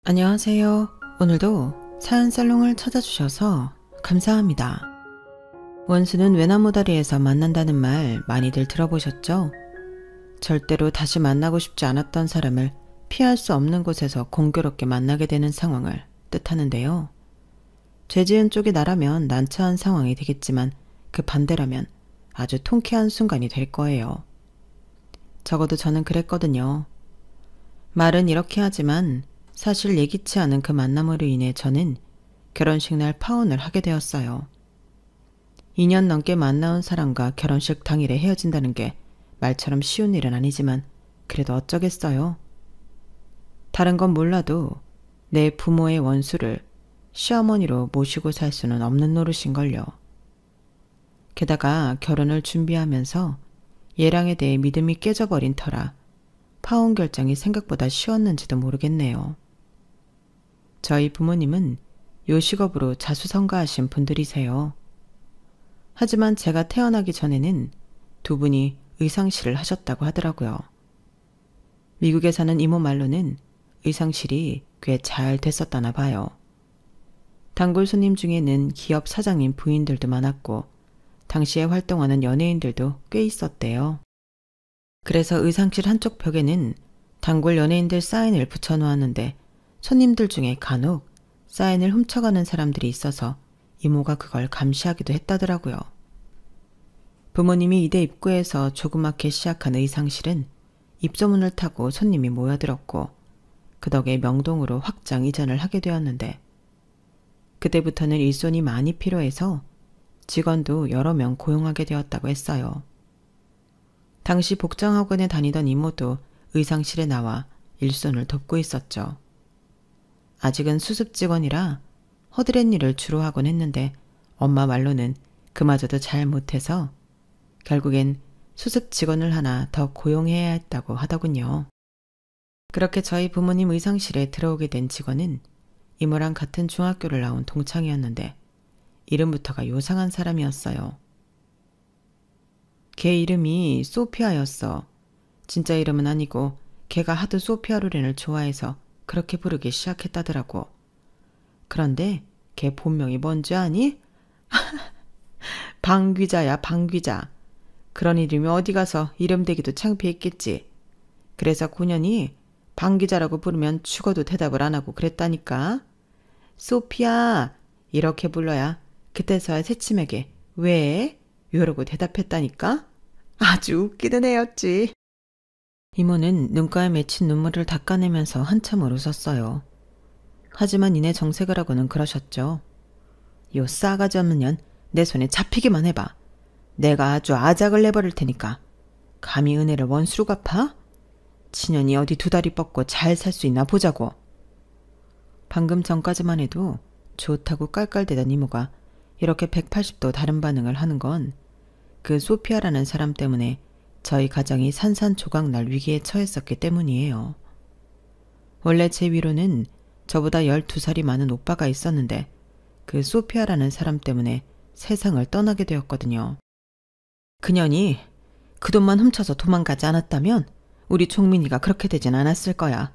안녕하세요. 오늘도 사연살롱을 찾아주셔서 감사합니다. 원수는 외나무다리에서 만난다는 말 많이들 들어보셨죠? 절대로 다시 만나고 싶지 않았던 사람을 피할 수 없는 곳에서 공교롭게 만나게 되는 상황을 뜻하는데요. 죄 지은 쪽이 나라면 난처한 상황이 되겠지만 그 반대라면 아주 통쾌한 순간이 될 거예요. 적어도 저는 그랬거든요. 말은 이렇게 하지만 사실 예기치 않은 그 만남으로 인해 저는 결혼식 날 파혼을 하게 되었어요. 2년 넘게 만나온 사람과 결혼식 당일에 헤어진다는 게 말처럼 쉬운 일은 아니지만 그래도 어쩌겠어요. 다른 건 몰라도 내 부모의 원수를 시어머니로 모시고 살 수는 없는 노릇인걸요. 게다가 결혼을 준비하면서 예랑에 대해 믿음이 깨져버린 터라 파혼 결정이 생각보다 쉬웠는지도 모르겠네요. 저희 부모님은 요식업으로 자수성가하신 분들이세요. 하지만 제가 태어나기 전에는 두 분이 의상실을 하셨다고 하더라고요. 미국에 사는 이모 말로는 의상실이 꽤 잘 됐었다나 봐요. 단골 손님 중에는 기업 사장님 부인들도 많았고 당시에 활동하는 연예인들도 꽤 있었대요. 그래서 의상실 한쪽 벽에는 단골 연예인들 사인을 붙여놓았는데 손님들 중에 간혹 사인을 훔쳐가는 사람들이 있어서 이모가 그걸 감시하기도 했다더라고요. 부모님이 이대 입구에서 조그맣게 시작한 의상실은 입소문을 타고 손님이 모여들었고 그 덕에 명동으로 확장 이전을 하게 되었는데 그때부터는 일손이 많이 필요해서 직원도 여러 명 고용하게 되었다고 했어요. 당시 복장학원에 다니던 이모도 의상실에 나와 일손을 돕고 있었죠. 아직은 수습 직원이라 허드렛 일을 주로 하곤 했는데 엄마 말로는 그마저도 잘 못해서 결국엔 수습 직원을 하나 더 고용해야 했다고 하더군요. 그렇게 저희 부모님 의상실에 들어오게 된 직원은 이모랑 같은 중학교를 나온 동창이었는데 이름부터가 요상한 사람이었어요. 걔 이름이 소피아였어. 진짜 이름은 아니고 걔가 하도 소피아 로렌을 좋아해서 그렇게 부르기 시작했다더라고. 그런데 걔 본명이 뭔지 아니? 방귀자야, 방귀자. 그런 이름이 어디 가서 이름 대기도 창피했겠지. 그래서 9년이 방귀자라고 부르면 죽어도 대답을 안 하고 그랬다니까. 소피아 이렇게 불러야 그때서야 새침하게 왜? 이러고 대답했다니까. 아주 웃기는 애였지. 이모는 눈가에 맺힌 눈물을 닦아내면서 한참을 웃었어요. 하지만 이내 정색을 하고는 그러셨죠. 요 싸가지 없는 년 내 손에 잡히기만 해봐. 내가 아주 아작을 내버릴 테니까. 감히 은혜를 원수로 갚아? 친년이 어디 두 다리 뻗고 잘 살 수 있나 보자고. 방금 전까지만 해도 좋다고 깔깔대던 이모가 이렇게 180도 다른 반응을 하는 건 그 소피아라는 사람 때문에 저희 가정이 산산조각 날 위기에 처했었기 때문이에요. 원래 제 위로는 저보다 12살이 많은 오빠가 있었는데 그 소피아라는 사람 때문에 세상을 떠나게 되었거든요. 그년이 그 돈만 훔쳐서 도망가지 않았다면 우리 종민이가 그렇게 되진 않았을 거야.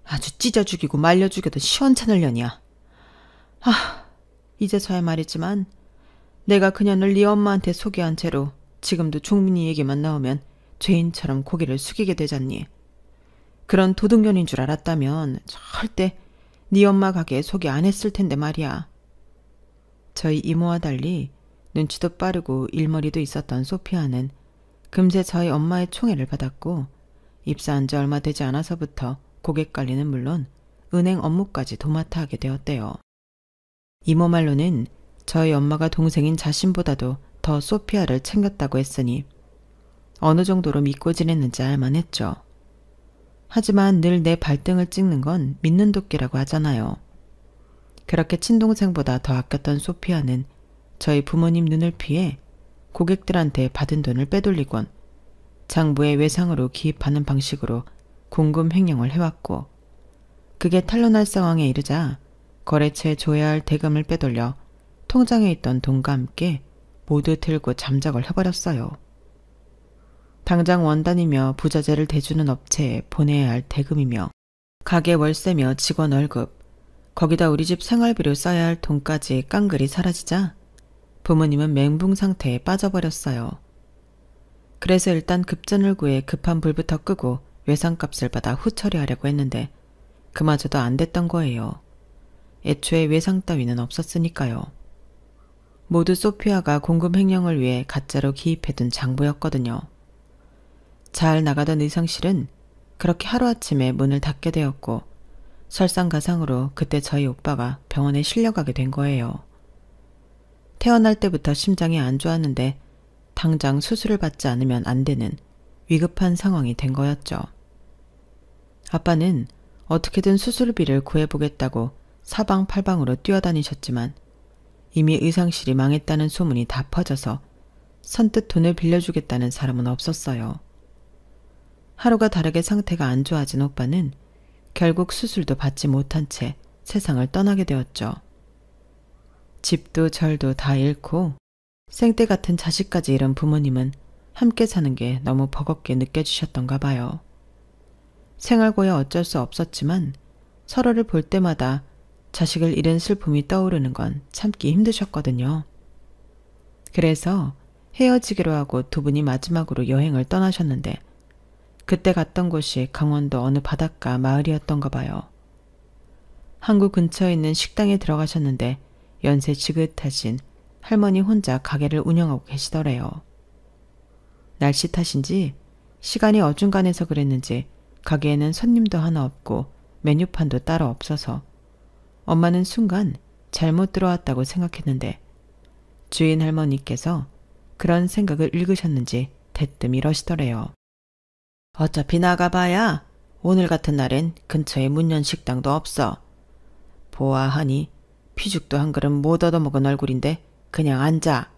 아주 찢어 죽이고 말려 죽여도 시원찮을 년이야. 이제서야 말이지만 내가 그년을 네 엄마한테 소개한 채로 지금도 종민이 얘기만 나오면 죄인처럼 고개를 숙이게 되잖니. 그런 도둑년인 줄 알았다면 절대 네 엄마 가게에 소개 안 했을 텐데 말이야. 저희 이모와 달리 눈치도 빠르고 일머리도 있었던 소피아는 금세 저희 엄마의 총애를 받았고 입사한 지 얼마 되지 않아서부터 고객 관리는 물론 은행 업무까지 도맡아 하게 되었대요. 이모 말로는 저희 엄마가 동생인 자신보다도 더 소피아를 챙겼다고 했으니 어느 정도로 믿고 지냈는지 알만했죠. 하지만 늘 내 발등을 찍는 건 믿는 도끼라고 하잖아요. 그렇게 친동생보다 더 아꼈던 소피아는 저희 부모님 눈을 피해 고객들한테 받은 돈을 빼돌리곤 장부의 외상으로 기입하는 방식으로 공금 횡령을 해왔고 그게 탄로날 상황에 이르자 거래처에 줘야 할 대금을 빼돌려 통장에 있던 돈과 함께 모두 들고 잠적을 해버렸어요. 당장 원단이며 부자재를 대주는 업체에 보내야 할 대금이며 가게 월세며 직원 월급, 거기다 우리 집 생활비로 써야 할 돈까지 깡그리 사라지자 부모님은 멘붕 상태에 빠져버렸어요. 그래서 일단 급전을 구해 급한 불부터 끄고 외상값을 받아 후처리하려고 했는데 그마저도 안 됐던 거예요. 애초에 외상 따위는 없었으니까요. 모두 소피아가 공금 횡령을 위해 가짜로 기입해둔 장부였거든요. 잘 나가던 의상실은 그렇게 하루아침에 문을 닫게 되었고 설상가상으로 그때 저희 오빠가 병원에 실려가게 된 거예요. 태어날 때부터 심장이 안 좋았는데 당장 수술을 받지 않으면 안 되는 위급한 상황이 된 거였죠. 아빠는 어떻게든 수술비를 구해보겠다고 사방팔방으로 뛰어다니셨지만 이미 의상실이 망했다는 소문이 다 퍼져서 선뜻 돈을 빌려주겠다는 사람은 없었어요. 하루가 다르게 상태가 안 좋아진 오빠는 결국 수술도 받지 못한 채 세상을 떠나게 되었죠. 집도 절도 다 잃고 생떼 같은 자식까지 잃은 부모님은 함께 사는 게 너무 버겁게 느껴지셨던가 봐요. 생활고야 어쩔 수 없었지만 서로를 볼 때마다 자식을 잃은 슬픔이 떠오르는 건 참기 힘드셨거든요. 그래서 헤어지기로 하고 두 분이 마지막으로 여행을 떠나셨는데 그때 갔던 곳이 강원도 어느 바닷가 마을이었던가 봐요. 항구 근처에 있는 식당에 들어가셨는데 연세 지긋하신 할머니 혼자 가게를 운영하고 계시더래요. 날씨 탓인지 시간이 어중간해서 그랬는지 가게에는 손님도 하나 없고 메뉴판도 따로 없어서 엄마는 순간 잘못 들어왔다고 생각했는데 주인 할머니께서 그런 생각을 읽으셨는지 대뜸 이러시더래요. 어차피 나가봐야 오늘 같은 날엔 근처에 문연 식당도 없어. 보아하니 피죽도 한 그릇 못 얻어먹은 얼굴인데 그냥 앉아.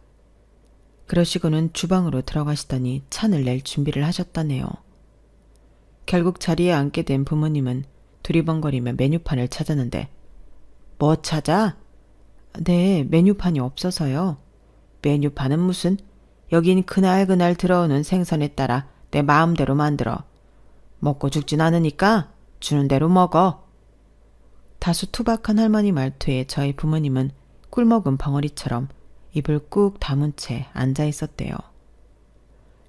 그러시고는 주방으로 들어가시더니 찬을 낼 준비를 하셨다네요. 결국 자리에 앉게 된 부모님은 두리번거리며 메뉴판을 찾았는데 뭐 찾아? 네, 메뉴판이 없어서요. 메뉴판은 무슨? 여긴 그날 들어오는 생선에 따라 내 마음대로 만들어. 먹고 죽진 않으니까 주는 대로 먹어. 다소 투박한 할머니 말투에 저희 부모님은 꿀먹은 벙어리처럼 입을 꾹 다문 채 앉아 있었대요.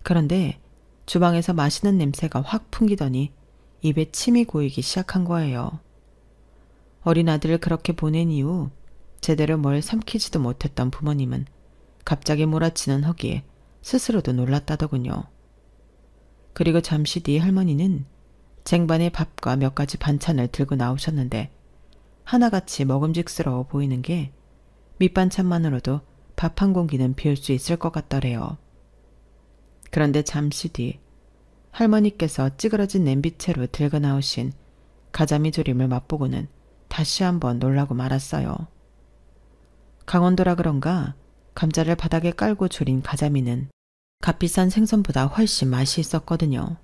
그런데 주방에서 맛있는 냄새가 확 풍기더니 입에 침이 고이기 시작한 거예요. 어린 아들을 그렇게 보낸 이후 제대로 뭘 삼키지도 못했던 부모님은 갑자기 몰아치는 허기에 스스로도 놀랐다더군요. 그리고 잠시 뒤 할머니는 쟁반에 밥과 몇 가지 반찬을 들고 나오셨는데 하나같이 먹음직스러워 보이는 게 밑반찬만으로도 밥 한 공기는 비울 수 있을 것 같더래요. 그런데 잠시 뒤 할머니께서 찌그러진 냄비채로 들고 나오신 가자미 조림을 맛보고는 다시 한번 놀라고 말았어요. 강원도라 그런가 감자를 바닥에 깔고 조린 가자미는 값비싼 생선보다 훨씬 맛이 있었거든요.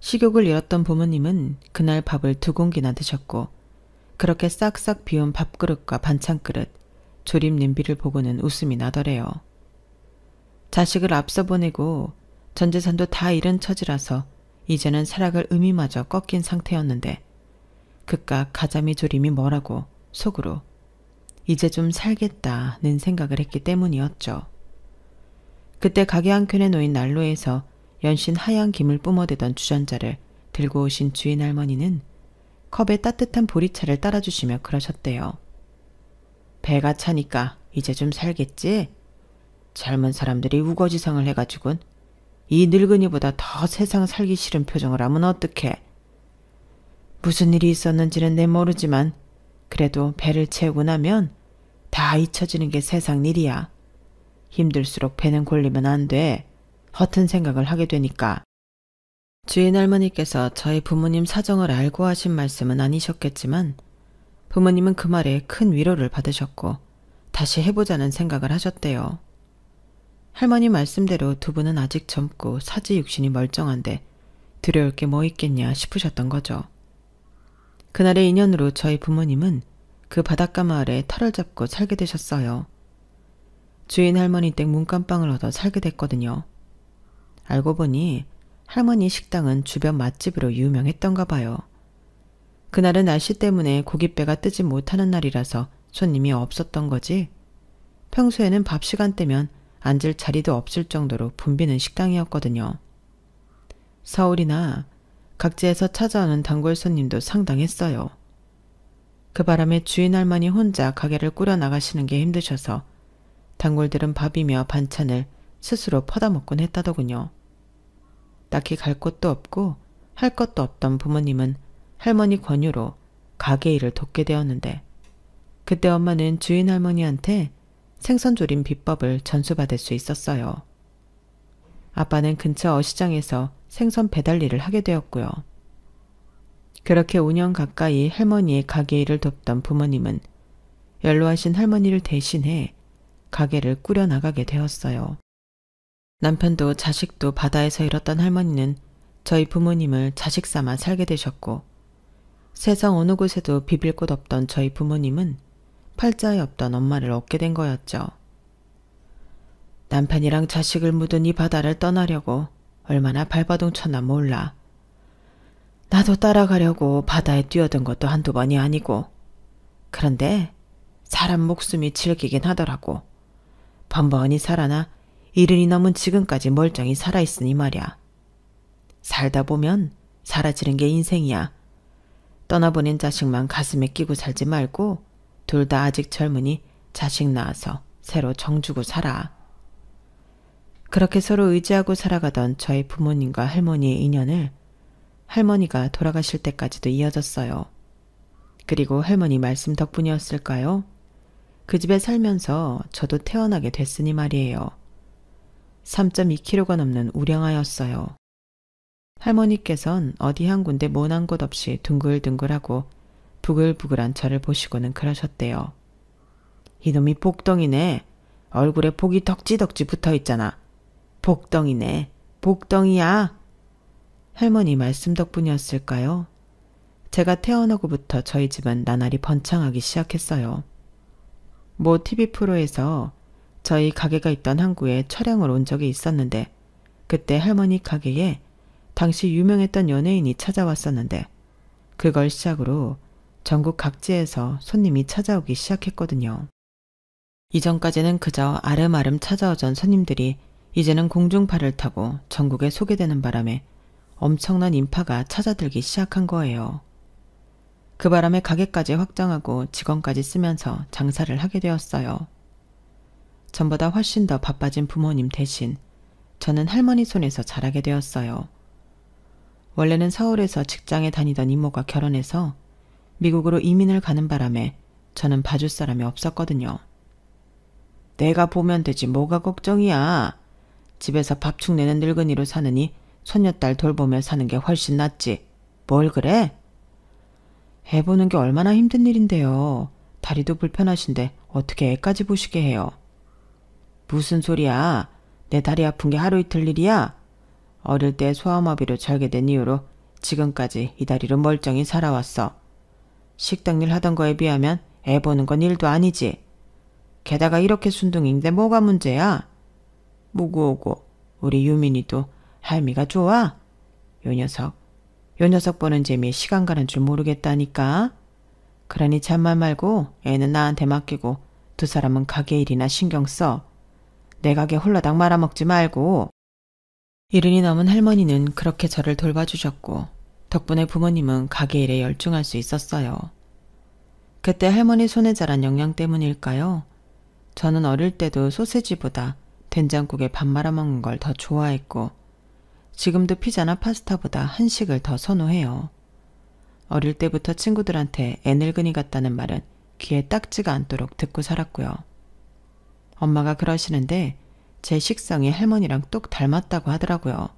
식욕을 잃었던 부모님은 그날 밥을 2공기나 드셨고 그렇게 싹싹 비운 밥그릇과 반찬그릇, 조림 냄비를 보고는 웃음이 나더래요. 자식을 앞서 보내고 전재산도 다 잃은 처지라서 이제는 살아갈 의미마저 꺾인 상태였는데 그깟 가자미 조림이 뭐라고 속으로 이제 좀 살겠다는 생각을 했기 때문이었죠. 그때 가게 한켠에 놓인 난로에서 연신 하얀 김을 뿜어대던 주전자를 들고 오신 주인 할머니는 컵에 따뜻한 보리차를 따라주시며 그러셨대요. 배가 차니까 이제 좀 살겠지? 젊은 사람들이 우거지상을 해가지고는 이 늙은이보다 더 세상 살기 싫은 표정을 하면 어떡해. 무슨 일이 있었는지는 내 모르지만 그래도 배를 채우고 나면 다 잊혀지는 게 세상 일이야. 힘들수록 배는 골리면 안 돼. 허튼 생각을 하게 되니까. 주인 할머니께서 저희 부모님 사정을 알고 하신 말씀은 아니셨겠지만 부모님은 그 말에 큰 위로를 받으셨고 다시 해보자는 생각을 하셨대요. 할머니 말씀대로 두 분은 아직 젊고 사지육신이 멀쩡한데 두려울 게 뭐 있겠냐 싶으셨던 거죠. 그날의 인연으로 저희 부모님은 그 바닷가 마을에 터를 잡고 살게 되셨어요. 주인 할머니 댁 문간방을 얻어 살게 됐거든요. 알고 보니 할머니 식당은 주변 맛집으로 유명했던가 봐요. 그날은 날씨 때문에 고깃배가 뜨지 못하는 날이라서 손님이 없었던 거지. 평소에는 밥 시간대면 앉을 자리도 없을 정도로 붐비는 식당이었거든요. 서울이나 각지에서 찾아오는 단골 손님도 상당했어요. 그 바람에 주인 할머니 혼자 가게를 꾸려 나가시는 게 힘드셔서 단골들은 밥이며 반찬을 스스로 퍼다먹곤 했다더군요. 딱히 갈 곳도 없고 할 것도 없던 부모님은 할머니 권유로 가게 일을 돕게 되었는데 그때 엄마는 주인 할머니한테 생선조림 비법을 전수받을 수 있었어요. 아빠는 근처 어시장에서 생선 배달 일을 하게 되었고요. 그렇게 5년 가까이 할머니의 가게 일을 돕던 부모님은 연로하신 할머니를 대신해 가게를 꾸려 나가게 되었어요. 남편도 자식도 바다에서 잃었던 할머니는 저희 부모님을 자식 삼아 살게 되셨고 세상 어느 곳에도 비빌 곳 없던 저희 부모님은 팔자에 없던 엄마를 얻게 된 거였죠. 남편이랑 자식을 묻은 이 바다를 떠나려고 얼마나 발버둥 쳤나 몰라. 나도 따라가려고 바다에 뛰어든 것도 한두 번이 아니고. 그런데 사람 목숨이 질기긴 하더라고. 번번이 살아나 70이 넘은 지금까지 멀쩡히 살아있으니 말이야. 살다 보면 사라지는 게 인생이야. 떠나보낸 자식만 가슴에 끼고 살지 말고 둘 다 아직 젊으니 자식 낳아서 새로 정주고 살아. 그렇게 서로 의지하고 살아가던 저희 부모님과 할머니의 인연을 할머니가 돌아가실 때까지도 이어졌어요. 그리고 할머니 말씀 덕분이었을까요? 그 집에 살면서 저도 태어나게 됐으니 말이에요. 3.2kg가 넘는 우량아였어요. 할머니께선 어디 한 군데 모난 곳 없이 둥글둥글하고 부글부글한 저를 보시고는 그러셨대요. 이놈이 복덩이네. 얼굴에 복이 덕지덕지 붙어있잖아. 복덩이네. 복덩이야. 할머니 말씀 덕분이었을까요? 제가 태어나고부터 저희 집은 나날이 번창하기 시작했어요. 모 TV 프로에서 저희 가게가 있던 항구에 촬영을 온 적이 있었는데 그때 할머니 가게에 당시 유명했던 연예인이 찾아왔었는데 그걸 시작으로 전국 각지에서 손님이 찾아오기 시작했거든요. 이전까지는 그저 아름아름 찾아오던 손님들이 이제는 공중파를 타고 전국에 소개되는 바람에 엄청난 인파가 찾아들기 시작한 거예요. 그 바람에 가게까지 확장하고 직원까지 쓰면서 장사를 하게 되었어요. 전보다 훨씬 더 바빠진 부모님 대신 저는 할머니 손에서 자라게 되었어요. 원래는 서울에서 직장에 다니던 이모가 결혼해서 미국으로 이민을 가는 바람에 저는 봐줄 사람이 없었거든요. 내가 보면 되지 뭐가 걱정이야. 집에서 밥축 내는 늙은이로 사느니 손녀딸 돌보며 사는 게 훨씬 낫지. 뭘 그래? 애 보는 게 얼마나 힘든 일인데요. 다리도 불편하신데 어떻게 애까지 보시게 해요. 무슨 소리야. 내 다리 아픈 게 하루 이틀 일이야. 어릴 때 소아마비로 절개된 이후로 지금까지 이 다리로 멀쩡히 살아왔어. 식당 일 하던 거에 비하면 애 보는 건 일도 아니지. 게다가 이렇게 순둥이인데 뭐가 문제야? 무구오고 우리 유민이도 할미가 좋아. 요 녀석 보는 재미에 시간 가는 줄 모르겠다니까. 그러니 잔말 말고 애는 나한테 맡기고 두 사람은 가게 일이나 신경 써. 내 가게 홀라당 말아먹지 말고. 70이 넘은 할머니는 그렇게 저를 돌봐주셨고 덕분에 부모님은 가게 일에 열중할 수 있었어요. 그때 할머니 손에 자란 영양 때문일까요? 저는 어릴 때도 소세지보다 된장국에 밥 말아먹는 걸 더 좋아했고 지금도 피자나 파스타보다 한식을 더 선호해요. 어릴 때부터 친구들한테 애늙은이 같다는 말은 귀에 딱지가 않도록 듣고 살았고요. 엄마가 그러시는데 제 식성이 할머니랑 똑 닮았다고 하더라고요.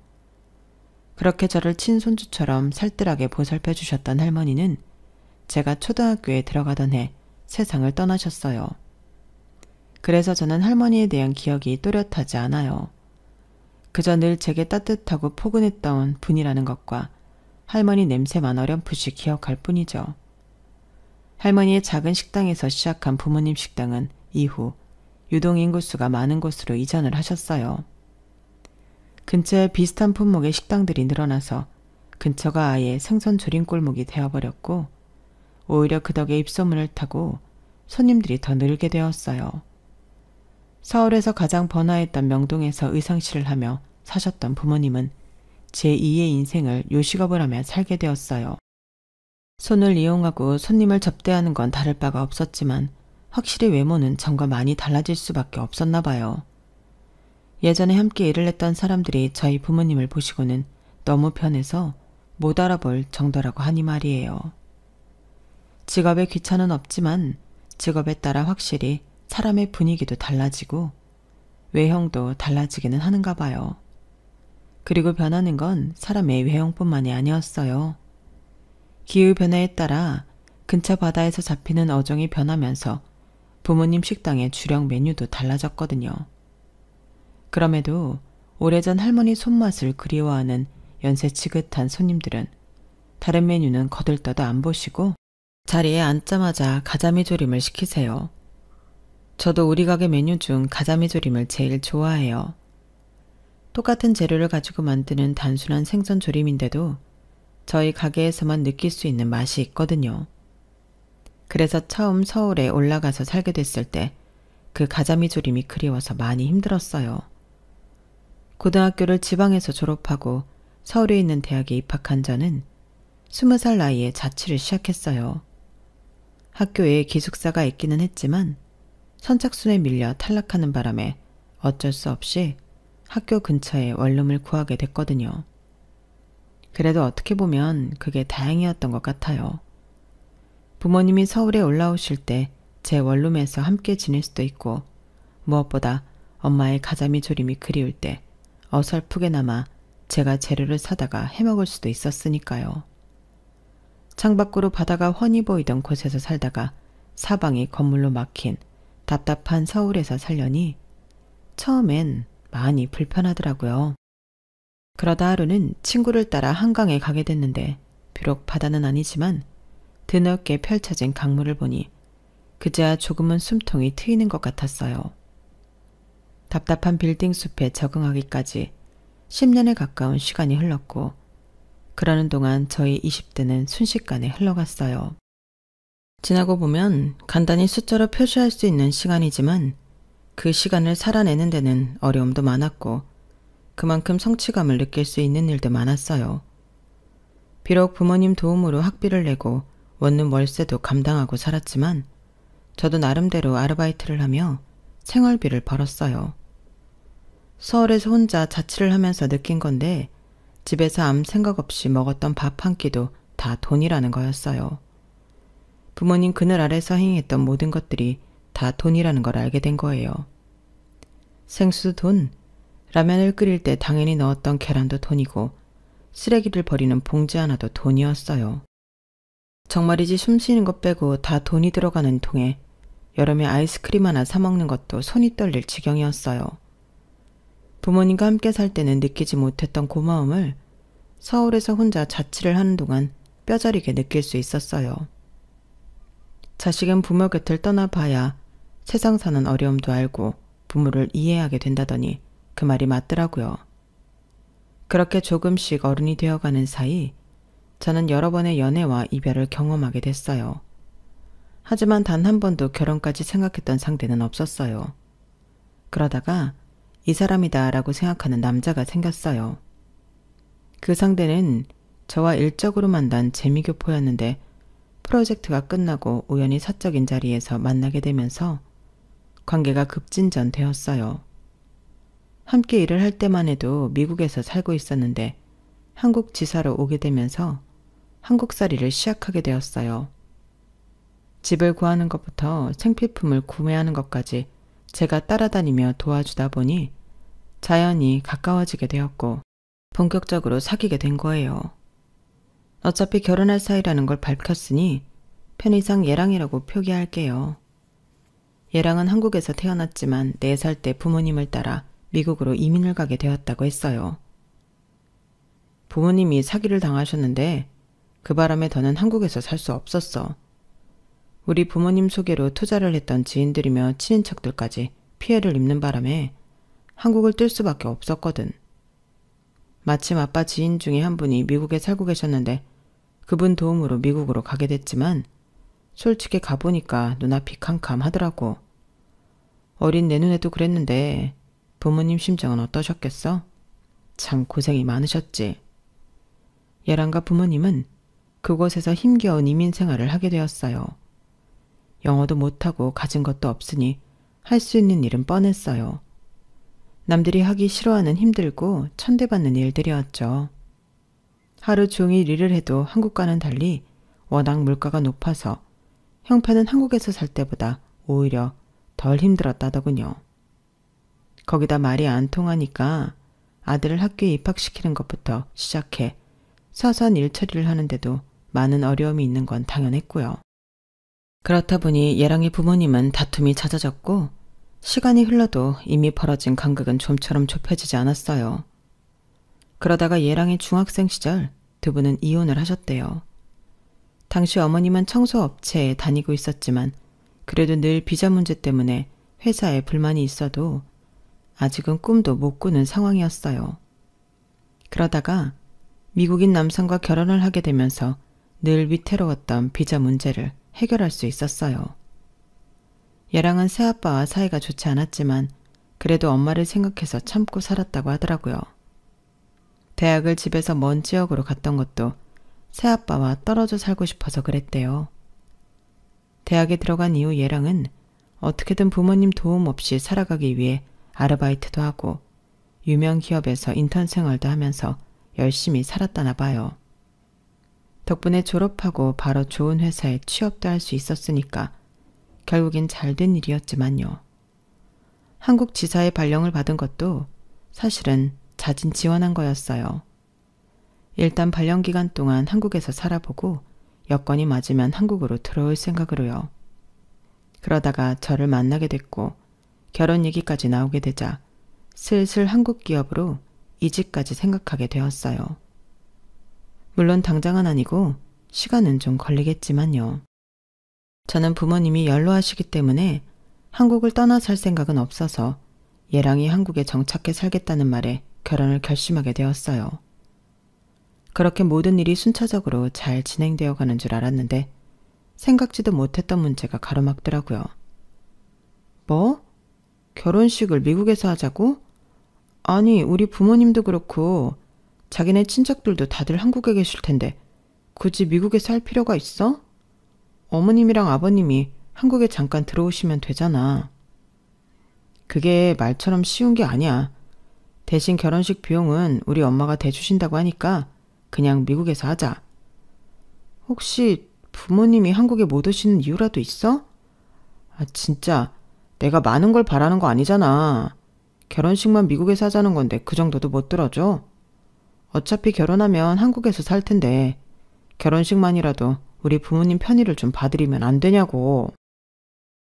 그렇게 저를 친손주처럼 살뜰하게 보살펴 주셨던 할머니는 제가 초등학교에 들어가던 해 세상을 떠나셨어요. 그래서 저는 할머니에 대한 기억이 또렷하지 않아요. 그저 늘 제게 따뜻하고 포근했던 분이라는 것과 할머니 냄새만 어렴풋이 기억할 뿐이죠. 할머니의 작은 식당에서 시작한 부모님 식당은 이후 유동 인구수가 많은 곳으로 이전을 하셨어요. 근처에 비슷한 품목의 식당들이 늘어나서 근처가 아예 생선 조림 골목이 되어버렸고 오히려 그 덕에 입소문을 타고 손님들이 더 늘게 되었어요. 서울에서 가장 번화했던 명동에서 의상실을 하며 사셨던 부모님은 제2의 인생을 요식업을 하며 살게 되었어요. 손을 이용하고 손님을 접대하는 건 다를 바가 없었지만 확실히 외모는 전과 많이 달라질 수밖에 없었나 봐요. 예전에 함께 일을 했던 사람들이 저희 부모님을 보시고는 너무 편해서 못 알아볼 정도라고 하니 말이에요. 직업에 귀천은 없지만 직업에 따라 확실히 사람의 분위기도 달라지고 외형도 달라지기는 하는가 봐요. 그리고 변하는 건 사람의 외형뿐만이 아니었어요. 기후변화에 따라 근처 바다에서 잡히는 어종이 변하면서 부모님 식당의 주력 메뉴도 달라졌거든요. 그럼에도 오래전 할머니 손맛을 그리워하는 연세 지긋한 손님들은 다른 메뉴는 거들떠도 안 보시고 자리에 앉자마자 가자미조림을 시키세요. 저도 우리 가게 메뉴 중 가자미조림을 제일 좋아해요. 똑같은 재료를 가지고 만드는 단순한 생선조림인데도 저희 가게에서만 느낄 수 있는 맛이 있거든요. 그래서 처음 서울에 올라가서 살게 됐을 때 그 가자미조림이 그리워서 많이 힘들었어요. 고등학교를 지방에서 졸업하고 서울에 있는 대학에 입학한 저는 20살 나이에 자취를 시작했어요. 학교에 기숙사가 있기는 했지만 선착순에 밀려 탈락하는 바람에 어쩔 수 없이 학교 근처에 원룸을 구하게 됐거든요. 그래도 어떻게 보면 그게 다행이었던 것 같아요. 부모님이 서울에 올라오실 때 제 원룸에서 함께 지낼 수도 있고 무엇보다 엄마의 가자미 조림이 그리울 때 어설프게나마 제가 재료를 사다가 해먹을 수도 있었으니까요. 창밖으로 바다가 훤히 보이던 곳에서 살다가 사방이 건물로 막힌 답답한 서울에서 살려니 처음엔 많이 불편하더라고요. 그러다 하루는 친구를 따라 한강에 가게 됐는데 비록 바다는 아니지만 드넓게 펼쳐진 강물을 보니 그제야 조금은 숨통이 트이는 것 같았어요. 답답한 빌딩 숲에 적응하기까지 10년에 가까운 시간이 흘렀고 그러는 동안 저희 20대는 순식간에 흘러갔어요. 지나고 보면 간단히 숫자로 표시할 수 있는 시간이지만 그 시간을 살아내는 데는 어려움도 많았고 그만큼 성취감을 느낄 수 있는 일도 많았어요. 비록 부모님 도움으로 학비를 내고 원룸 월세도 감당하고 살았지만 저도 나름대로 아르바이트를 하며 생활비를 벌었어요. 서울에서 혼자 자취를 하면서 느낀 건데 집에서 아무 생각 없이 먹었던 밥 한 끼도 다 돈이라는 거였어요. 부모님 그늘 아래서 행했던 모든 것들이 다 돈이라는 걸 알게 된 거예요. 생수도 돈, 라면을 끓일 때 당연히 넣었던 계란도 돈이고 쓰레기를 버리는 봉지 하나도 돈이었어요. 정말이지 숨 쉬는 것 빼고 다 돈이 들어가는 통에 여름에 아이스크림 하나 사 먹는 것도 손이 떨릴 지경이었어요. 부모님과 함께 살 때는 느끼지 못했던 고마움을 서울에서 혼자 자취를 하는 동안 뼈저리게 느낄 수 있었어요. 자식은 부모 곁을 떠나봐야 세상 사는 어려움도 알고 부모를 이해하게 된다더니 그 말이 맞더라고요. 그렇게 조금씩 어른이 되어가는 사이 저는 여러 번의 연애와 이별을 경험하게 됐어요. 하지만 단 한 번도 결혼까지 생각했던 상대는 없었어요. 그러다가 이 사람이다 라고 생각하는 남자가 생겼어요. 그 상대는 저와 일적으로 만난 재미교포였는데 프로젝트가 끝나고 우연히 사적인 자리에서 만나게 되면서 관계가 급진전되었어요. 함께 일을 할 때만 해도 미국에서 살고 있었는데 한국 지사로 오게 되면서 한국살이를 시작하게 되었어요. 집을 구하는 것부터 생필품을 구매하는 것까지 제가 따라다니며 도와주다 보니 자연히 가까워지게 되었고 본격적으로 사귀게 된 거예요. 어차피 결혼할 사이라는 걸 밝혔으니 편의상 얘랑이라고 표기할게요. 얘랑은 한국에서 태어났지만 4살 때 부모님을 따라 미국으로 이민을 가게 되었다고 했어요. 부모님이 사기를 당하셨는데 그 바람에 더는 한국에서 살 수 없었어. 우리 부모님 소개로 투자를 했던 지인들이며 친인척들까지 피해를 입는 바람에 한국을 뜰 수밖에 없었거든. 마침 아빠 지인 중에 한 분이 미국에 살고 계셨는데 그분 도움으로 미국으로 가게 됐지만 솔직히 가보니까 눈앞이 캄캄하더라고. 어린 내 눈에도 그랬는데 부모님 심정은 어떠셨겠어? 참 고생이 많으셨지. 예랑과 부모님은 그곳에서 힘겨운 이민 생활을 하게 되었어요. 영어도 못하고 가진 것도 없으니 할 수 있는 일은 뻔했어요. 남들이 하기 싫어하는 힘들고 천대받는 일들이었죠. 하루 종일 일을 해도 한국과는 달리 워낙 물가가 높아서 형편은 한국에서 살 때보다 오히려 덜 힘들었다더군요. 거기다 말이 안 통하니까 아들을 학교에 입학시키는 것부터 시작해 서선 일처리를 하는데도 많은 어려움이 있는 건 당연했고요. 그렇다 보니 예랑의 부모님은 다툼이 잦아졌고 시간이 흘러도 이미 벌어진 간극은 좀처럼 좁혀지지 않았어요. 그러다가 예랑의 중학생 시절 두 분은 이혼을 하셨대요. 당시 어머님은 청소업체에 다니고 있었지만 그래도 늘 비자 문제 때문에 회사에 불만이 있어도 아직은 꿈도 못 꾸는 상황이었어요. 그러다가 미국인 남성과 결혼을 하게 되면서 늘 위태로웠던 비자 문제를 해결할 수 있었어요. 예랑은 새아빠와 사이가 좋지 않았지만 그래도 엄마를 생각해서 참고 살았다고 하더라고요. 대학을 집에서 먼 지역으로 갔던 것도 새아빠와 떨어져 살고 싶어서 그랬대요. 대학에 들어간 이후 예랑은 어떻게든 부모님 도움 없이 살아가기 위해 아르바이트도 하고 유명 기업에서 인턴 생활도 하면서 열심히 살았다나 봐요. 덕분에 졸업하고 바로 좋은 회사에 취업도 할 수 있었으니까 결국엔 잘된 일이었지만요. 한국 지사의 발령을 받은 것도 사실은 자진 지원한 거였어요. 일단 발령 기간 동안 한국에서 살아보고 여건이 맞으면 한국으로 들어올 생각으로요. 그러다가 저를 만나게 됐고 결혼 얘기까지 나오게 되자 슬슬 한국 기업으로 이직까지 생각하게 되었어요. 물론 당장은 아니고 시간은 좀 걸리겠지만요. 저는 부모님이 연로하시기 때문에 한국을 떠나 살 생각은 없어서 예랑이 한국에 정착해 살겠다는 말에 결혼을 결심하게 되었어요. 그렇게 모든 일이 순차적으로 잘 진행되어 가는 줄 알았는데 생각지도 못했던 문제가 가로막더라고요. 뭐? 결혼식을 미국에서 하자고? 아니, 우리 부모님도 그렇고 자기네 친척들도 다들 한국에 계실 텐데 굳이 미국에서 할 필요가 있어? 어머님이랑 아버님이 한국에 잠깐 들어오시면 되잖아. 그게 말처럼 쉬운 게 아니야. 대신 결혼식 비용은 우리 엄마가 대주신다고 하니까 그냥 미국에서 하자. 혹시 부모님이 한국에 못 오시는 이유라도 있어? 아, 진짜 내가 많은 걸 바라는 거 아니잖아. 결혼식만 미국에서 하자는 건데 그 정도도 못 들어줘? 어차피 결혼하면 한국에서 살 텐데 결혼식만이라도 우리 부모님 편의를 좀 봐드리면 안 되냐고.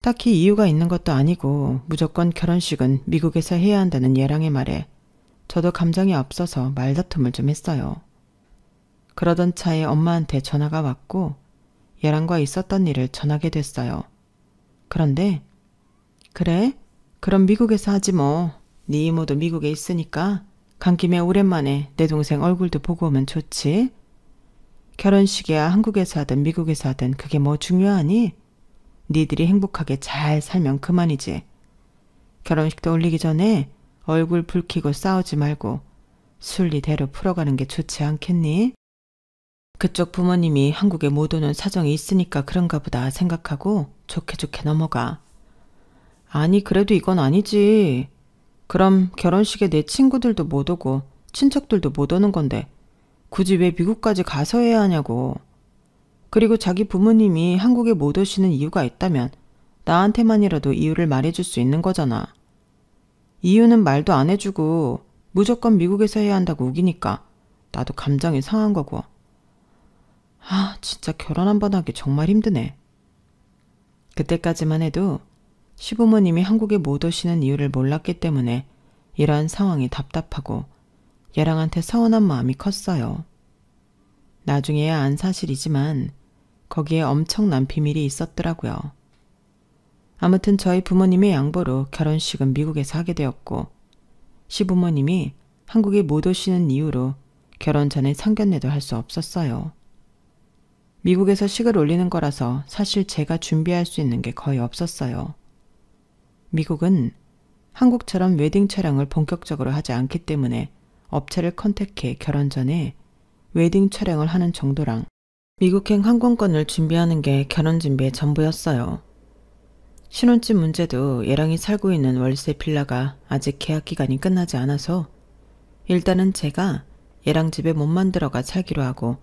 딱히 이유가 있는 것도 아니고 무조건 결혼식은 미국에서 해야 한다는 예랑의 말에 저도 감정이 앞서서 말다툼을 좀 했어요. 그러던 차에 엄마한테 전화가 왔고 예랑과 있었던 일을 전하게 됐어요. 그런데 그래? 그럼 미국에서 하지 뭐. 네 이모도 미국에 있으니까 간 김에 오랜만에 내 동생 얼굴도 보고 오면 좋지. 결혼식이야 한국에서 하든 미국에서 하든 그게 뭐 중요하니? 니들이 행복하게 잘 살면 그만이지. 결혼식도 올리기 전에 얼굴 붉히고 싸우지 말고 순리대로 풀어가는 게 좋지 않겠니? 그쪽 부모님이 한국에 못 오는 사정이 있으니까 그런가 보다 생각하고 좋게 좋게 넘어가. 아니 그래도 이건 아니지. 그럼 결혼식에 내 친구들도 못 오고 친척들도 못 오는 건데 굳이 왜 미국까지 가서 해야 하냐고. 그리고 자기 부모님이 한국에 못 오시는 이유가 있다면 나한테만이라도 이유를 말해줄 수 있는 거잖아. 이유는 말도 안 해주고 무조건 미국에서 해야 한다고 우기니까 나도 감정이 상한 거고. 아, 진짜 결혼 한 번 하기 정말 힘드네. 그때까지만 해도 시부모님이 한국에 못 오시는 이유를 몰랐기 때문에 이러한 상황이 답답하고 예랑한테 서운한 마음이 컸어요. 나중에야 안 사실이지만 거기에 엄청난 비밀이 있었더라고요. 아무튼 저희 부모님의 양보로 결혼식은 미국에서 하게 되었고 시부모님이 한국에 못 오시는 이유로 결혼 전에 상견례도 할 수 없었어요. 미국에서 식을 올리는 거라서 사실 제가 준비할 수 있는 게 거의 없었어요. 미국은 한국처럼 웨딩 촬영을 본격적으로 하지 않기 때문에 업체를 컨택해 결혼 전에 웨딩 촬영을 하는 정도랑 미국행 항공권을 준비하는 게 결혼 준비의 전부였어요. 신혼집 문제도 얘랑이 살고 있는 월세 빌라가 아직 계약 기간이 끝나지 않아서 일단은 제가 얘랑 집에 몸만 들어가 살기로 하고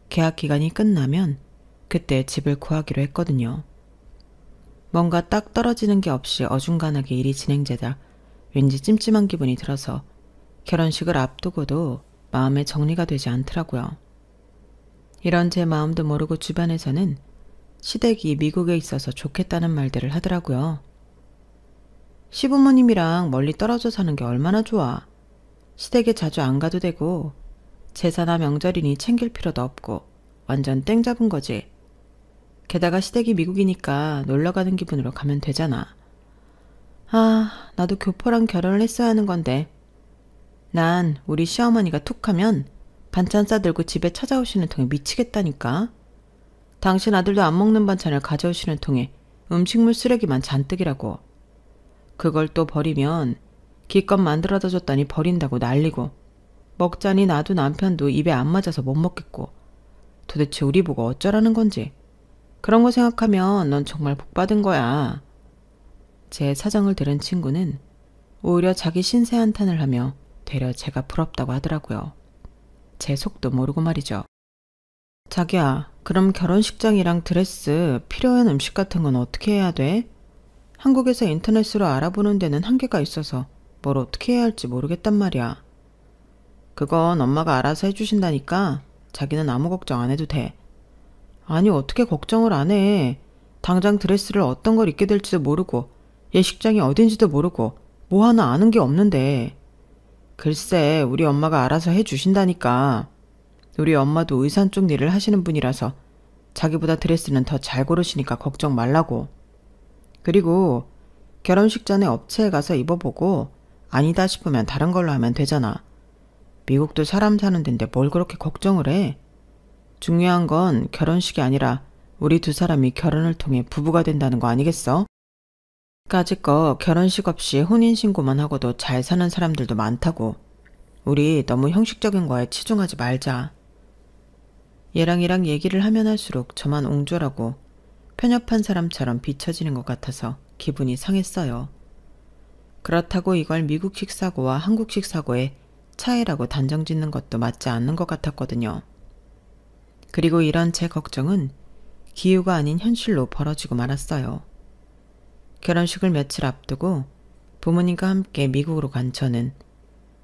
계약 기간이 끝나면 그때 집을 구하기로 했거든요. 뭔가 딱 떨어지는 게 없이 어중간하게 일이 진행되다 왠지 찜찜한 기분이 들어서 결혼식을 앞두고도 마음에 정리가 되지 않더라고요. 이런 제 마음도 모르고 주변에서는 시댁이 미국에 있어서 좋겠다는 말들을 하더라고요. 시부모님이랑 멀리 떨어져 사는 게 얼마나 좋아. 시댁에 자주 안 가도 되고 제사나 명절이니 챙길 필요도 없고 완전 땡 잡은 거지. 게다가 시댁이 미국이니까 놀러가는 기분으로 가면 되잖아. 아, 나도 교포랑 결혼을 했어야 하는 건데. 난 우리 시어머니가 툭 하면 반찬 싸들고 집에 찾아오시는 통에 미치겠다니까. 당신 아들도 안 먹는 반찬을 가져오시는 통에 음식물 쓰레기만 잔뜩이라고. 그걸 또 버리면 기껏 만들어다 줬더니 버린다고 난리고. 먹자니 나도 남편도 입에 안 맞아서 못 먹겠고. 도대체 우리 보고 어쩌라는 건지. 그런 거 생각하면 넌 정말 복받은 거야. 제 사정을 들은 친구는 오히려 자기 신세 한탄을 하며 되려 제가 부럽다고 하더라고요. 제 속도 모르고 말이죠. 자기야, 그럼 결혼식장이랑 드레스, 필요한 음식 같은 건 어떻게 해야 돼? 한국에서 인터넷으로 알아보는 데는 한계가 있어서 뭘 어떻게 해야 할지 모르겠단 말이야. 그건 엄마가 알아서 해주신다니까 자기는 아무 걱정 안 해도 돼. 아니 어떻게 걱정을 안 해. 당장 드레스를 어떤 걸 입게 될지도 모르고 예식장이 어딘지도 모르고 뭐 하나 아는 게 없는데. 글쎄 우리 엄마가 알아서 해주신다니까. 우리 엄마도 의상 쪽 일을 하시는 분이라서 자기보다 드레스는 더 잘 고르시니까 걱정 말라고. 그리고 결혼식 전에 업체에 가서 입어보고 아니다 싶으면 다른 걸로 하면 되잖아. 미국도 사람 사는 데인데 뭘 그렇게 걱정을 해. 중요한 건 결혼식이 아니라 우리 두 사람이 결혼을 통해 부부가 된다는 거 아니겠어? 까짓거 결혼식 없이 혼인신고만 하고도 잘 사는 사람들도 많다고. 우리 너무 형식적인 거에 치중하지 말자. 얘랑 얘기를 하면 할수록 저만 옹졸하고 편협한 사람처럼 비춰지는 것 같아서 기분이 상했어요. 그렇다고 이걸 미국식 사고와 한국식 사고의 차이라고 단정 짓는 것도 맞지 않는 것 같았거든요. 그리고 이런 제 걱정은 기우가 아닌 현실로 벌어지고 말았어요. 결혼식을 며칠 앞두고 부모님과 함께 미국으로 간 저는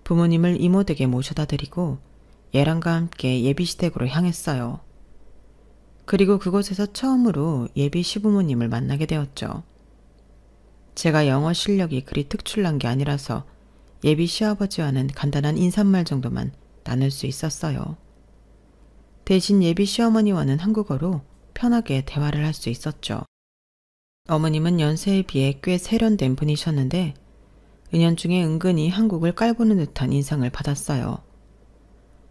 부모님을 이모댁에 모셔다 드리고 얘랑과 함께 예비시댁으로 향했어요. 그리고 그곳에서 처음으로 예비 시부모님을 만나게 되었죠. 제가 영어 실력이 그리 특출난 게 아니라서 예비 시아버지와는 간단한 인사말 정도만 나눌 수 있었어요. 대신 예비 시어머니와는 한국어로 편하게 대화를 할 수 있었죠. 어머님은 연세에 비해 꽤 세련된 분이셨는데 은연중에 은근히 한국을 깔보는 듯한 인상을 받았어요.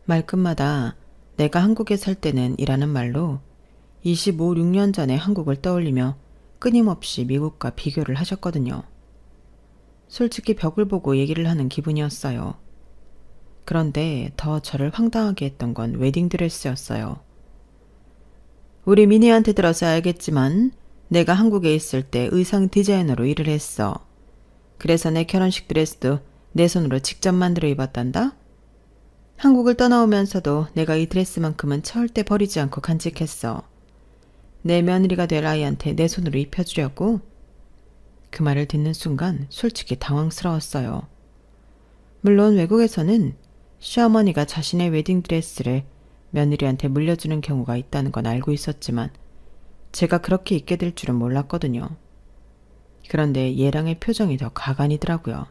말끝마다 내가 한국에 살 때는 이라는 말로 25, 6년 전의 한국을 떠올리며 끊임없이 미국과 비교를 하셨거든요. 솔직히 벽을 보고 얘기를 하는 기분이었어요. 그런데 더 저를 황당하게 했던 건 웨딩드레스였어요. 우리 미니한테 들어서 알겠지만 내가 한국에 있을 때 의상 디자이너로 일을 했어. 그래서 내 결혼식 드레스도 내 손으로 직접 만들어 입었단다. 한국을 떠나오면서도 내가 이 드레스만큼은 절대 버리지 않고 간직했어. 내 며느리가 될 아이한테 내 손으로 입혀주려고. 그 말을 듣는 순간 솔직히 당황스러웠어요. 물론 외국에서는 시어머니가 자신의 웨딩드레스를 며느리한테 물려주는 경우가 있다는 건 알고 있었지만 제가 그렇게 입게 될 줄은 몰랐거든요. 그런데 얘랑의 표정이 더 가관이더라고요.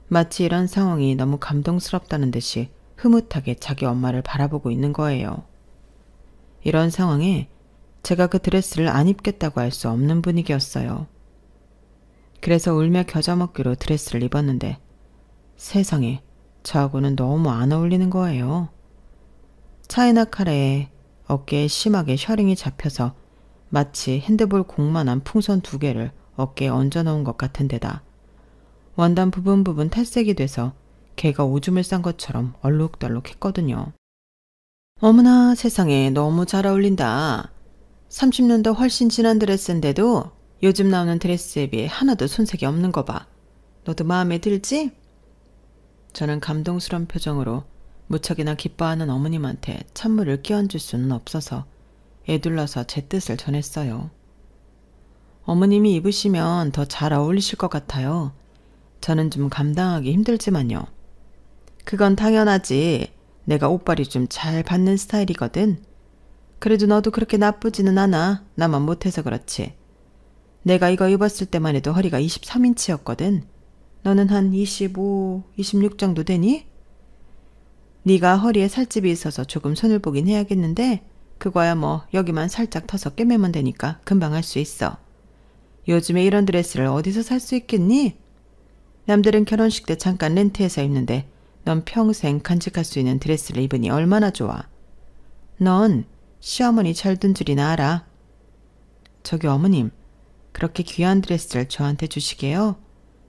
마치 이런 상황이 너무 감동스럽다는 듯이 흐뭇하게 자기 엄마를 바라보고 있는 거예요. 이런 상황에 제가 그 드레스를 안 입겠다고 할 수 없는 분위기였어요. 그래서 울며 겨자 먹기로 드레스를 입었는데 세상에 저하고는 너무 안 어울리는 거예요. 차이나 카레에 어깨에 심하게 셔링이 잡혀서 마치 핸드볼 공만한 풍선 2개를 어깨에 얹어놓은 것 같은 데다 원단 부분 탈색이 돼서 개가 오줌을 싼 것처럼 얼룩덜룩했거든요. 어머나 세상에 너무 잘 어울린다. 30년도 훨씬 지난 드레스인데도 요즘 나오는 드레스에 비해 하나도 손색이 없는 거 봐. 너도 마음에 들지? 저는 감동스러운 표정으로 무척이나 기뻐하는 어머님한테 찬물을 끼얹을 수는 없어서 애둘러서 제 뜻을 전했어요. 어머님이 입으시면 더 잘 어울리실 것 같아요. 저는 좀 감당하기 힘들지만요. 그건 당연하지. 내가 옷발이 좀 잘 받는 스타일이거든. 그래도 너도 그렇게 나쁘지는 않아. 나만 못해서 그렇지. 내가 이거 입었을 때만 해도 허리가 23인치였거든. 너는 한 25, 26 정도 되니? 네가 허리에 살집이 있어서 조금 손을 보긴 해야겠는데 그거야 뭐 여기만 살짝 터서 꿰매면 되니까 금방 할 수 있어. 요즘에 이런 드레스를 어디서 살 수 있겠니? 남들은 결혼식 때 잠깐 렌트해서 입는데 넌 평생 간직할 수 있는 드레스를 입으니 얼마나 좋아. 넌 시어머니 철든 줄이나 알아. 저기 어머님, 그렇게 귀한 드레스를 저한테 주시게요?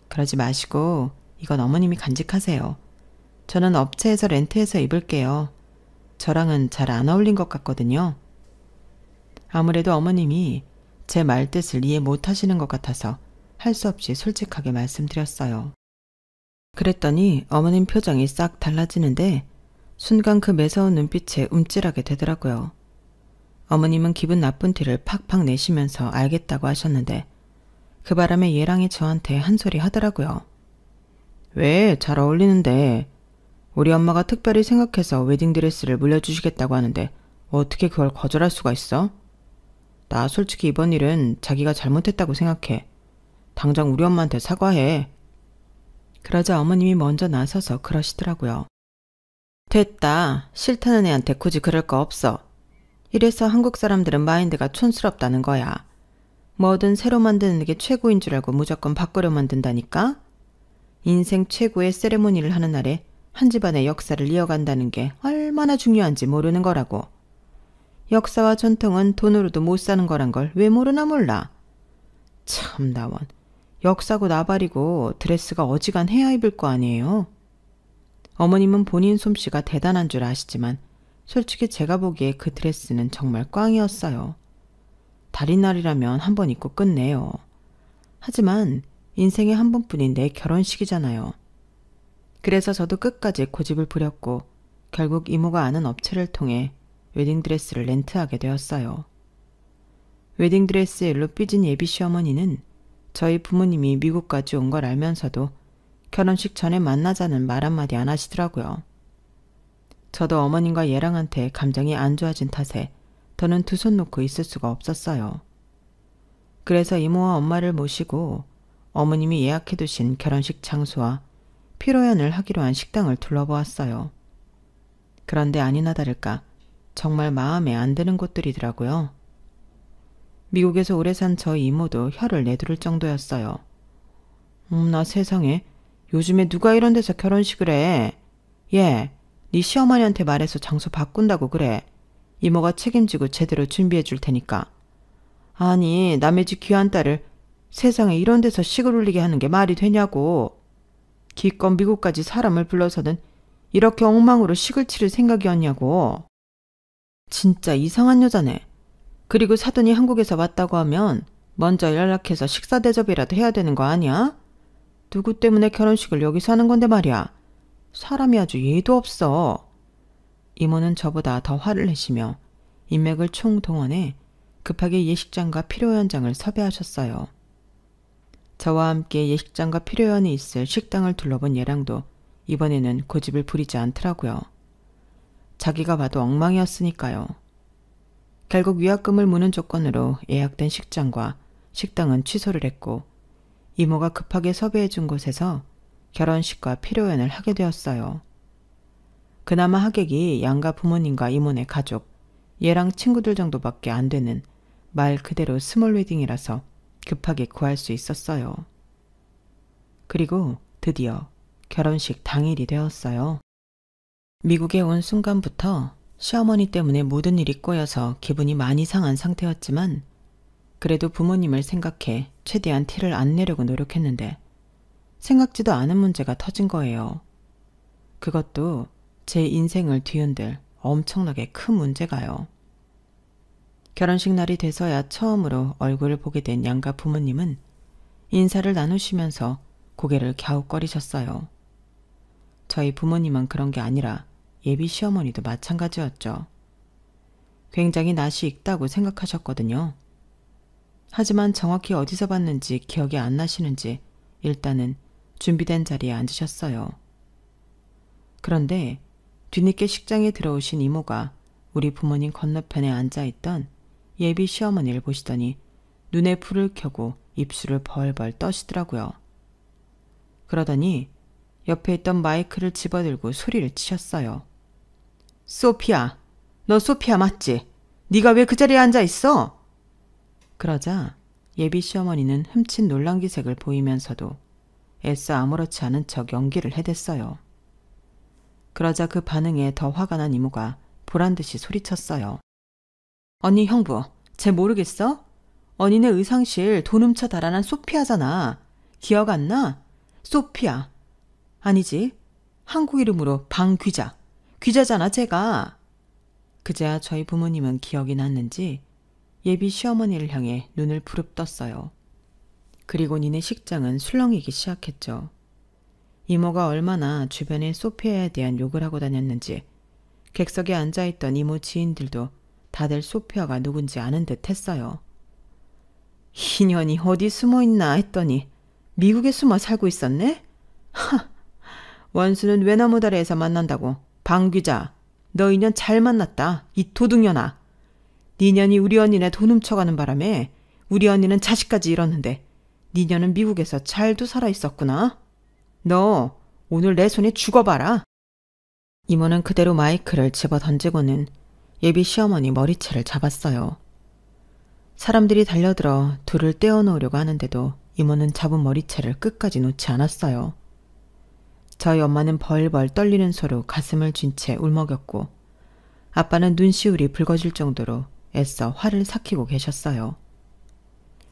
그러지 마시고 이건 어머님이 간직하세요. 저는 업체에서 렌트해서 입을게요. 저랑은 잘 안 어울린 것 같거든요. 아무래도 어머님이 제 말뜻을 이해 못하시는 것 같아서 할 수 없이 솔직하게 말씀드렸어요. 그랬더니 어머님 표정이 싹 달라지는데 순간 그 매서운 눈빛에 움찔하게 되더라고요. 어머님은 기분 나쁜 티를 팍팍 내시면서 알겠다고 하셨는데 그 바람에 예랑이 저한테 한 소리 하더라고요. 왜? 잘 어울리는데. 우리 엄마가 특별히 생각해서 웨딩드레스를 물려주시겠다고 하는데 어떻게 그걸 거절할 수가 있어? 나 솔직히 이번 일은 자기가 잘못했다고 생각해. 당장 우리 엄마한테 사과해. 그러자 어머님이 먼저 나서서 그러시더라고요. 됐다. 싫다는 애한테 굳이 그럴 거 없어. 이래서 한국 사람들은 마인드가 촌스럽다는 거야. 뭐든 새로 만드는 게 최고인 줄 알고 무조건 바꾸려 만든다니까? 인생 최고의 세레모니를 하는 날에 한 집안의 역사를 이어간다는 게 얼마나 중요한지 모르는 거라고. 역사와 전통은 돈으로도 못 사는 거란 걸 왜 모르나 몰라. 참 나원. 역사고 나발이고 드레스가 어지간해야 입을 거 아니에요. 어머님은 본인 솜씨가 대단한 줄 아시지만 솔직히 제가 보기에 그 드레스는 정말 꽝이었어요. 달인날이라면 한 번 입고 끝내요. 하지만 인생에 한 번뿐인 내 결혼식이잖아요. 그래서 저도 끝까지 고집을 부렸고 결국 이모가 아는 업체를 통해 웨딩드레스를 렌트하게 되었어요. 웨딩드레스의 일로 삐진 예비 시어머니는 저희 부모님이 미국까지 온 걸 알면서도 결혼식 전에 만나자는 말 한마디 안 하시더라고요. 저도 어머님과 예랑한테 감정이 안 좋아진 탓에 더는 두 손 놓고 있을 수가 없었어요. 그래서 이모와 엄마를 모시고 어머님이 예약해두신 결혼식 장소와 피로연을 하기로 한 식당을 둘러보았어요. 그런데 아니나 다를까 정말 마음에 안 드는 곳들이더라고요. 미국에서 오래 산 저희 이모도 혀를 내두를 정도였어요. 나 세상에 요즘에 누가 이런 데서 결혼식을 해. 얘, 네 시어머니한테 말해서 장소 바꾼다고 그래. 이모가 책임지고 제대로 준비해 줄 테니까. 아니 남의 집 귀한 딸을 세상에 이런 데서 식을 올리게 하는 게 말이 되냐고. 기껏 미국까지 사람을 불러서는 이렇게 엉망으로 식을 치를 생각이었냐고. 진짜 이상한 여자네. 그리고 사돈이 한국에서 왔다고 하면 먼저 연락해서 식사 대접이라도 해야 되는 거 아니야? 누구 때문에 결혼식을 여기서 하는 건데 말이야. 사람이 아주 예의도 없어. 이모는 저보다 더 화를 내시며 인맥을 총동원해 급하게 예식장과 피로연장을 섭외하셨어요. 저와 함께 예식장과 피로연이 있을 식당을 둘러본 예랑도 이번에는 고집을 부리지 않더라고요. 자기가 봐도 엉망이었으니까요. 결국 위약금을 무는 조건으로 예약된 식장과 식당은 취소를 했고 이모가 급하게 섭외해 준 곳에서 결혼식과 피로연을 하게 되었어요. 그나마 하객이 양가 부모님과 이모네 가족, 얘랑 친구들 정도밖에 안 되는 말 그대로 스몰 웨딩이라서 급하게 구할 수 있었어요. 그리고 드디어 결혼식 당일이 되었어요. 미국에 온 순간부터 시어머니 때문에 모든 일이 꼬여서 기분이 많이 상한 상태였지만 그래도 부모님을 생각해 최대한 티를 안 내려고 노력했는데 생각지도 않은 문제가 터진 거예요. 그것도 제 인생을 뒤흔들 엄청나게 큰 문제가요. 결혼식 날이 돼서야 처음으로 얼굴을 보게 된 양가 부모님은 인사를 나누시면서 고개를 갸웃거리셨어요. 저희 부모님은 그런 게 아니라 예비 시어머니도 마찬가지였죠. 굉장히 낯이 익다고 생각하셨거든요. 하지만 정확히 어디서 봤는지 기억이 안 나시는지 일단은 준비된 자리에 앉으셨어요. 그런데 뒤늦게 식장에 들어오신 이모가 우리 부모님 건너편에 앉아있던 예비 시어머니를 보시더니 눈에 불을 켜고 입술을 벌벌 떠시더라고요. 그러더니 옆에 있던 마이크를 집어들고 소리를 치셨어요. 소피야, 너 소피야 맞지? 네가 왜 그 자리에 앉아있어? 그러자 예비 시어머니는 흠칫 놀란 기색을 보이면서도 애써 아무렇지 않은 척 연기를 해댔어요. 그러자 그 반응에 더 화가 난 이모가 보란듯이 소리쳤어요. 언니 형부, 쟤 모르겠어? 언니네 의상실 돈 훔쳐 달아난 소피아잖아. 기억 안 나? 소피아. 아니지. 한국 이름으로 방귀자. 귀자잖아 쟤가. 그제야 저희 부모님은 기억이 났는지 예비 시어머니를 향해 눈을 부릅떴어요. 그리고 니네 식장은 술렁이기 시작했죠. 이모가 얼마나 주변에 소피아에 대한 욕을 하고 다녔는지 객석에 앉아있던 이모 지인들도 다들 소피아가 누군지 아는 듯 했어요. 이년이 어디 숨어있나 했더니 미국에 숨어 살고 있었네? 하! 원수는 외나무 다리에서 만난다고. 방귀자, 너 이년 잘 만났다. 이 도둑년아. 니년이 우리 언니네 돈 훔쳐가는 바람에 우리 언니는 자식까지 잃었는데 니년은 미국에서 잘도 살아있었구나. 너 오늘 내 손에 죽어봐라. 이모는 그대로 마이크를 집어 던지고는 예비 시어머니 머리채를 잡았어요. 사람들이 달려들어 둘을 떼어놓으려고 하는데도 이모는 잡은 머리채를 끝까지 놓지 않았어요. 저희 엄마는 벌벌 떨리는 소로 가슴을 쥔 채 울먹였고 아빠는 눈시울이 붉어질 정도로 애써 화를 삭히고 계셨어요.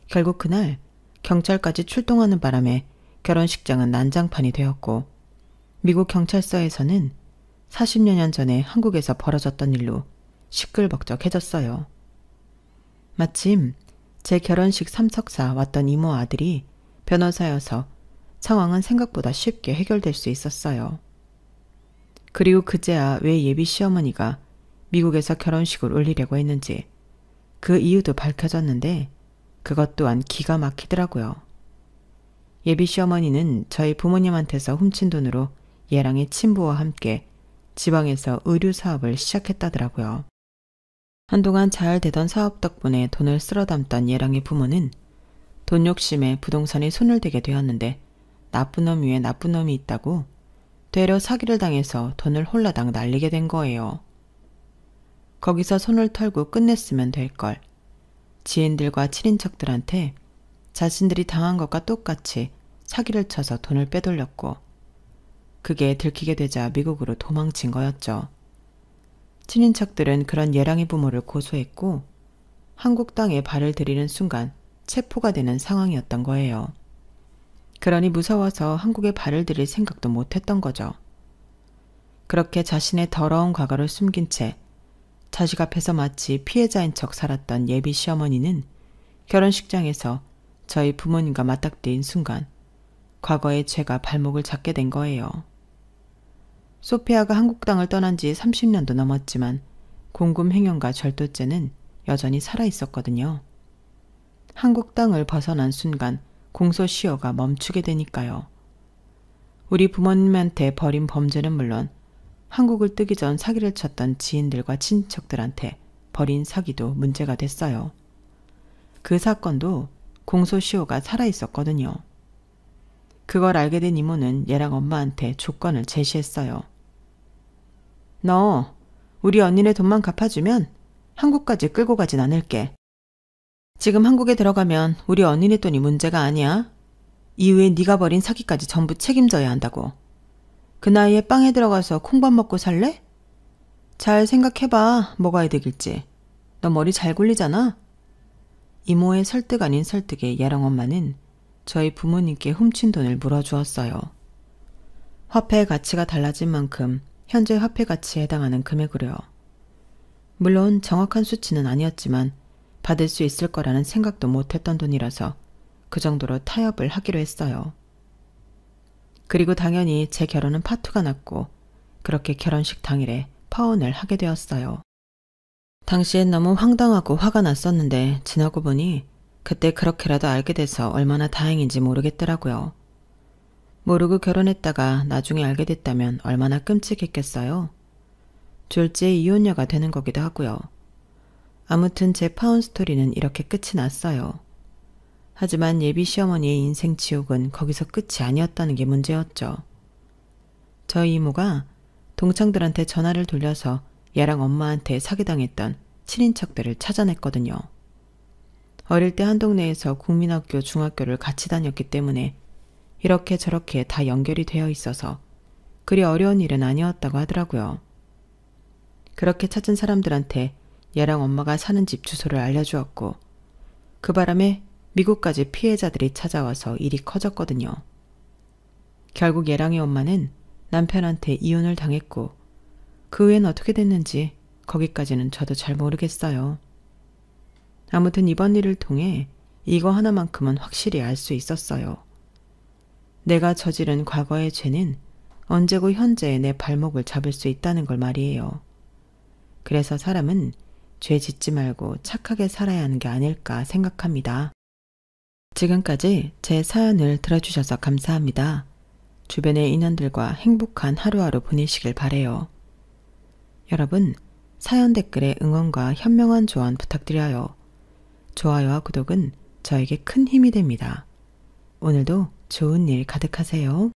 결국 그날 경찰까지 출동하는 바람에 결혼식장은 난장판이 되었고 미국 경찰서에서는 40여 년 전에 한국에서 벌어졌던 일로 시끌벅적해졌어요. 마침 제 결혼식 참석사 왔던 이모 아들이 변호사여서 상황은 생각보다 쉽게 해결될 수 있었어요. 그리고 그제야 왜 예비 시어머니가 미국에서 결혼식을 올리려고 했는지 그 이유도 밝혀졌는데 그것 또한 기가 막히더라고요. 예비 시어머니는 저희 부모님한테서 훔친 돈으로 예랑의 친부와 함께 지방에서 의류 사업을 시작했다더라고요. 한동안 잘 되던 사업 덕분에 돈을 쓸어 담던 예랑의 부모는 돈 욕심에 부동산에 손을 대게 되었는데 나쁜 놈 위에 나쁜 놈이 있다고 되려 사기를 당해서 돈을 홀라당 날리게 된 거예요. 거기서 손을 털고 끝냈으면 될 걸. 지인들과 친인척들한테 자신들이 당한 것과 똑같이 사기를 쳐서 돈을 빼돌렸고 그게 들키게 되자 미국으로 도망친 거였죠. 친인척들은 그런 예랑의 부모를 고소했고 한국 땅에 발을 들이는 순간 체포가 되는 상황이었던 거예요. 그러니 무서워서 한국에 발을 들일 생각도 못했던 거죠. 그렇게 자신의 더러운 과거를 숨긴 채 자식 앞에서 마치 피해자인 척 살았던 예비 시어머니는 결혼식장에서 저희 부모님과 맞닥뜨린 순간 과거의 죄가 발목을 잡게 된 거예요. 소피아가 한국 땅을 떠난 지 30년도 넘었지만 공금횡령과 절도죄는 여전히 살아있었거든요. 한국 땅을 벗어난 순간 공소시효가 멈추게 되니까요. 우리 부모님한테 벌인 범죄는 물론 한국을 뜨기 전 사기를 쳤던 지인들과 친척들한테 벌인 사기도 문제가 됐어요. 그 사건도 공소시효가 살아있었거든요. 그걸 알게 된 이모는 얘랑 엄마한테 조건을 제시했어요. 너 우리 언니네 돈만 갚아주면 한국까지 끌고 가진 않을게. 지금 한국에 들어가면 우리 언니네 돈이 문제가 아니야. 이후에 네가 벌인 사기까지 전부 책임져야 한다고. 그 나이에 빵에 들어가서 콩밥 먹고 살래? 잘 생각해봐. 뭐가 이득일지. 너 머리 잘 굴리잖아? 이모의 설득 아닌 설득에 얘랑 엄마는 저희 부모님께 훔친 돈을 물어주었어요. 화폐의 가치가 달라진 만큼 현재 화폐 가치에 해당하는 금액으로요. 물론 정확한 수치는 아니었지만 받을 수 있을 거라는 생각도 못했던 돈이라서 그 정도로 타협을 하기로 했어요. 그리고 당연히 제 결혼은 파투가 났고 그렇게 결혼식 당일에 파혼을 하게 되었어요. 당시엔 너무 황당하고 화가 났었는데 지나고 보니 그때 그렇게라도 알게 돼서 얼마나 다행인지 모르겠더라고요. 모르고 결혼했다가 나중에 알게 됐다면 얼마나 끔찍했겠어요. 졸지에 이혼녀가 되는 거기도 하고요. 아무튼 제 파혼 스토리는 이렇게 끝이 났어요. 하지만 예비 시어머니의 인생 지옥은 거기서 끝이 아니었다는 게 문제였죠. 저희 이모가 동창들한테 전화를 돌려서 얘랑 엄마한테 사기당했던 친인척들을 찾아냈거든요. 어릴 때 한 동네에서 국민학교, 중학교를 같이 다녔기 때문에 이렇게 저렇게 다 연결이 되어 있어서 그리 어려운 일은 아니었다고 하더라고요. 그렇게 찾은 사람들한테 얘랑 엄마가 사는 집 주소를 알려주었고 그 바람에 미국까지 피해자들이 찾아와서 일이 커졌거든요. 결국 얘랑의 엄마는 남편한테 이혼을 당했고 그 후엔 어떻게 됐는지 거기까지는 저도 잘 모르겠어요. 아무튼 이번 일을 통해 이거 하나만큼은 확실히 알 수 있었어요. 내가 저지른 과거의 죄는 언제고 현재의 내 발목을 잡을 수 있다는 걸 말이에요. 그래서 사람은 죄 짓지 말고 착하게 살아야 하는 게 아닐까 생각합니다. 지금까지 제 사연을 들어주셔서 감사합니다. 주변의 인연들과 행복한 하루하루 보내시길 바래요. 여러분, 사연 댓글에 응원과 현명한 조언 부탁드려요. 좋아요와 구독은 저에게 큰 힘이 됩니다. 오늘도 좋은 일 가득하세요.